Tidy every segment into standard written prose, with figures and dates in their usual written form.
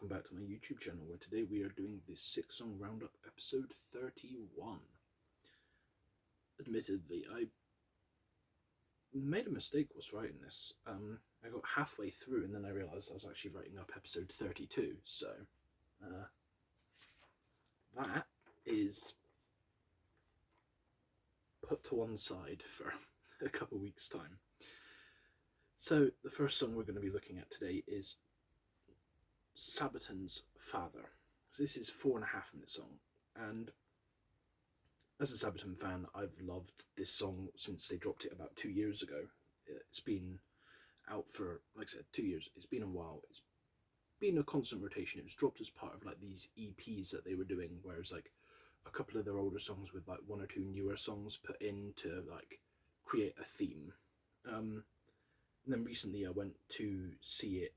welcome back to my YouTube channel, where today we are doing the 6-song roundup, episode 31. Admittedly, I made a mistake whilst writing this. I got halfway through and then I realised I was actually writing up episode 32, so that is put to one side for a couple weeks' time. So the first song we're going to be looking at today is Sabaton's Father. So this is 4.5-minute song, and as a Sabaton fan, I've loved this song since they dropped it about 2 years ago. It's been out for, like I said, 2 years. It's been a while. It's been a constant rotation. It was dropped as part of like these EPs that they were doing, whereas like a couple of their older songs with like 1 or 2 newer songs put in to like create a theme. And then recently I went to see it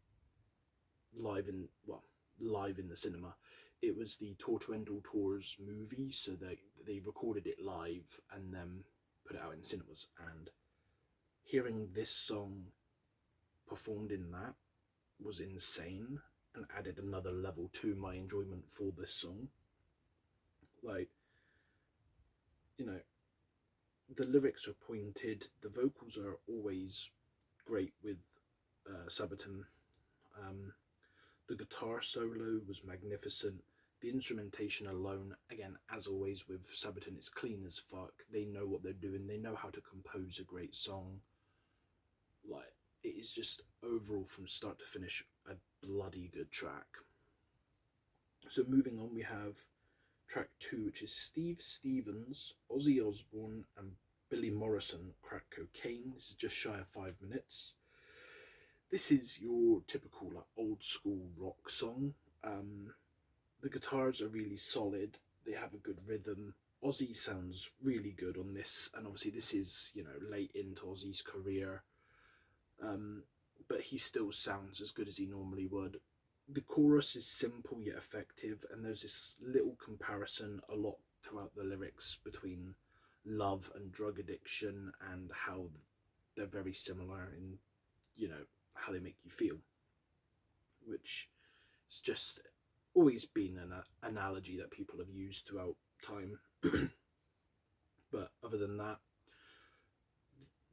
live in the cinema. It was the Tour to End All Tours movie, so they recorded it live and then put it out in cinemas, and hearing this song performed in that was insane and added another level to my enjoyment for this song. Like, you know, the lyrics are pointed, the vocals are always great with Sabaton. The guitar solo was magnificent. The instrumentation alone, again, as always with Sabaton, it's clean as fuck. They know what they're doing. They know how to compose a great song. Like, it is just overall from start to finish a bloody good track. So moving on, we have track 2, which is Steve Stevens, Ozzy Osbourne and Billy Morrison, Crack Cocaine. This is just shy of 5 minutes. This is your typical like old school rock song. The guitars are really solid. They have a good rhythm. Ozzy sounds really good on this, and obviously this is, you know, late into Ozzy's career, but he still sounds as good as he normally would. The chorus is simple yet effective, and there's this little comparison a lot throughout the lyrics between love and drug addiction and how they're very similar in, you know, how they make you feel, which is just always been an analogy that people have used throughout time. But other than that,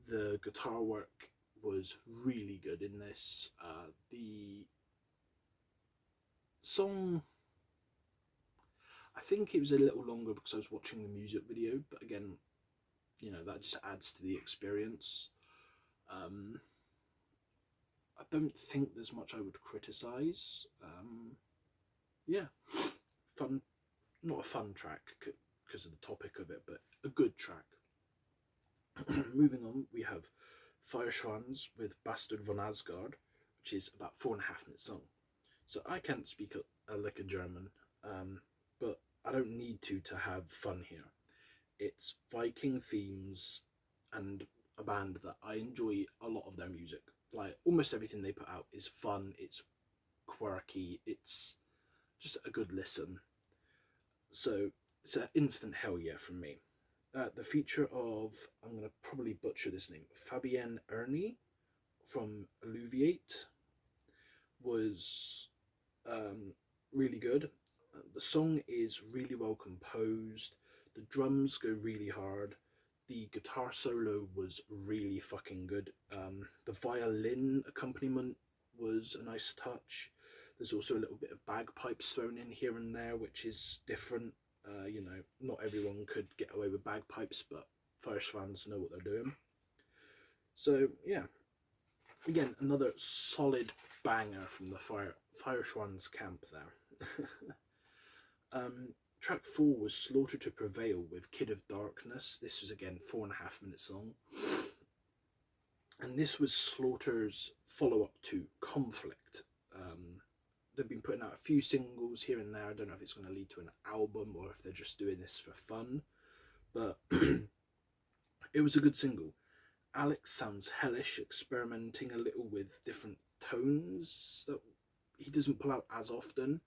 the guitar work was really good in this. The song, I think it was a little longer because I was watching the music video, but again, you know, that just adds to the experience. I don't think there's much I would criticise. Yeah, fun, not a fun track because of the topic of it, but a good track. Moving on, we have Feuerschwanz with Bastard von Asgard, which is about 4.5-minute song. So I can't speak a lick of German, but I don't need to have fun here. It's Viking themes and a band that I enjoy a lot of their music. Like, almost everything they put out is fun, it's quirky, it's just a good listen. So it's an instant hell yeah from me. The feature of, I'm going to probably butcher this name, Fabienne Ernie from Alluviate was really good. The song is really well composed. The drums go really hard. The guitar solo was really fucking good. The violin accompaniment was a nice touch. There's also a little bit of bagpipes thrown in here and there, which is different. You know, not everyone could get away with bagpipes, but Feuerschwanz know what they're doing. So yeah, again, another solid banger from the Feuerschwanz camp there. Track 4 was Slaughter to Prevail with Kid of Darkness. This was again 4.5-minute song, and this was Slaughter's follow-up to Conflict. They've been putting out a few singles here and there. I don't know if it's going to lead to an album or if they're just doing this for fun, but it was a good single. Alex sounds hellish, experimenting a little with different tones that he doesn't pull out as often.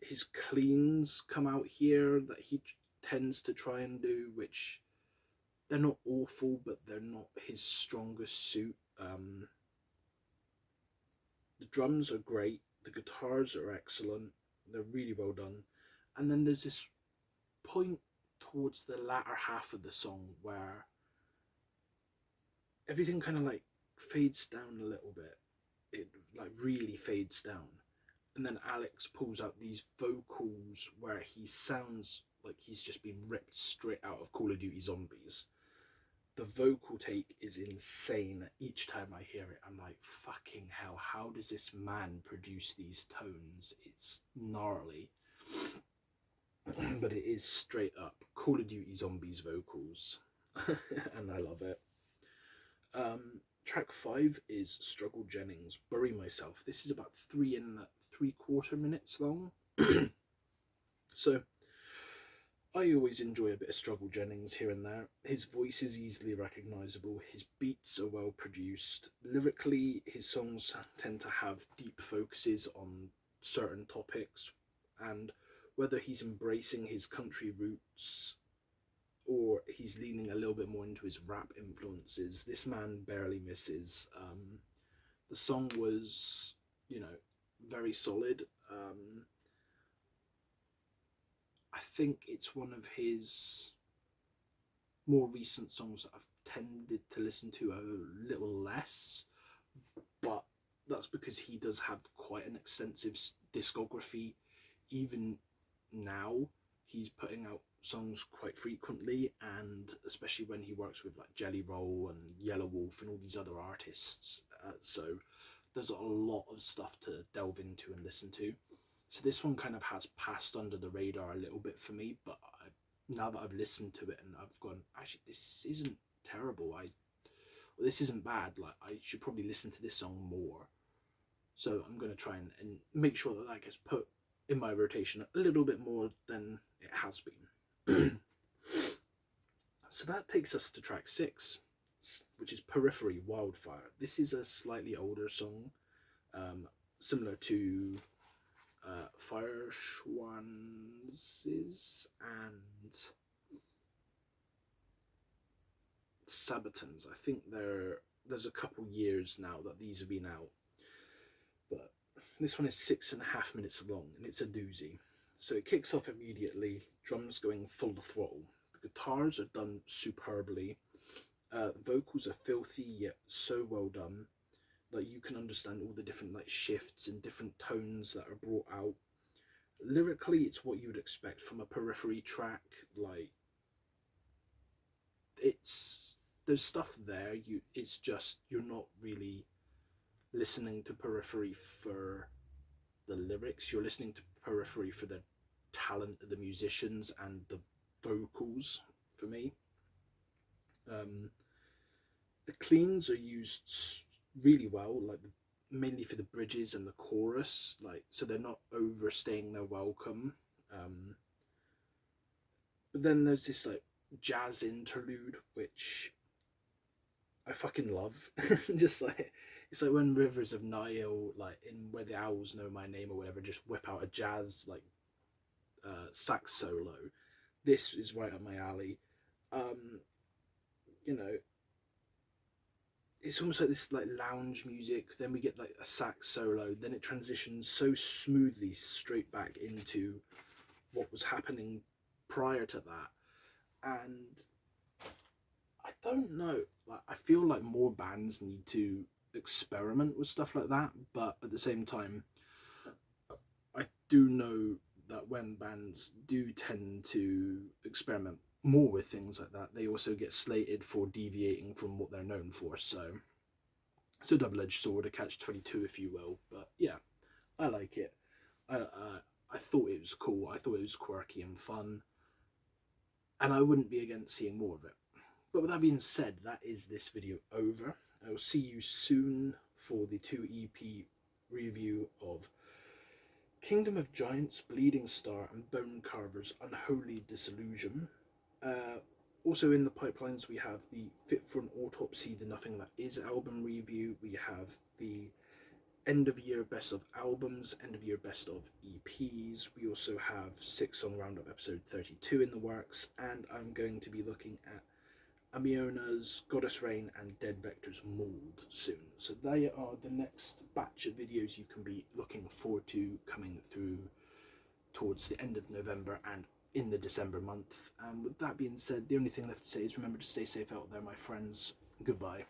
His cleans come out here that he tends to try and do, which they're not awful, but they're not his strongest suit. The drums are great. The guitars are excellent. They're really well done. And then there's this point towards the latter half of the song where everything kind of like fades down a little bit. It like really fades down. And then Alex pulls out these vocals where he sounds like he's just been ripped straight out of Call of Duty Zombies. The vocal take is insane. Each time I hear it, I'm like, fucking hell, how does this man produce these tones? It's gnarly. But it is straight up Call of Duty Zombies vocals. And I love it. Track 5 is Struggle Jennings, Bury Myself. This is about 3.75 minutes long. So I always enjoy a bit of Struggle Jennings here and there. His voice is easily recognisable, his beats are well produced. Lyrically, his songs tend to have deep focuses on certain topics, and whether he's embracing his country roots or he's leaning a little bit more into his rap influences, this man barely misses. The song was, very solid. I think it's one of his more recent songs that I've tended to listen to a little less, but that's because he does have quite an extensive discography. Even now, he's putting out songs quite frequently, and especially when he works with like Jelly Roll and Yellow Wolf and all these other artists. So there's a lot of stuff to delve into and listen to. So this one kind of has passed under the radar a little bit for me, but now that I've listened to it and I've gone, actually, this isn't terrible. This isn't bad. Like, I should probably listen to this song more. So I'm going to try and make sure that that gets put in my rotation a little bit more than it has been. So that takes us to track 6, which is Periphery, Wildfire. This is a slightly older song, similar to Fire Schwanz's and Sabaton's. I think there's a couple years now that these have been out, but this one is 6.5 minutes long, and it's a doozy. So it kicks off immediately, drums going full throttle. The guitars are done superbly. Vocals are filthy yet so well done. Like, you can understand all the different like shifts and different tones that are brought out. Lyrically, it's what you would expect from a Periphery track. Like, there's stuff there. It's just you're not really listening to Periphery for the lyrics. You're listening to Periphery for the talent of the musicians and the vocals. For me, the cleans are used really well, like mainly for the bridges and the chorus, like, so they're not overstaying their welcome. But then there's this like jazz interlude which I fucking love. Just like, it's like when Rivers of Nile, like in Where the Owls Know My Name or whatever, just whip out a jazz like sax solo. This is right up my alley. It's almost like this like lounge music, then we get like a sax solo, then it transitions so smoothly straight back into what was happening prior to that. And I don't know, like, I feel like more bands need to experiment with stuff like that, but at the same time, I do know that when bands do tend to experiment more with things like that, they also get slated for deviating from what they're known for. So it's a double-edged sword, a catch-22 if you will. But yeah, I like it. I thought it was cool. I thought it was quirky and fun, and I wouldn't be against seeing more of it. But with that being said, that is this video over. I will see you soon for the 2 EP review of Kingdom of Giants, Bleeding Star, and Bone Carver's Unholy Disillusion. Also in the pipelines, we have the Fit for an Autopsy, the Nothing That Is album review. We have the end of year best of albums, end of year best of EPs. We also have 6 Song Roundup episode 32 in the works, and I'm going to be looking at Amiona's Goddess Rain and Dead Vector's Mould soon. So they are the next batch of videos you can be looking forward to coming through towards the end of November and in the December month. With that being said, the only thing left to say is remember to stay safe out there, my friends. Goodbye.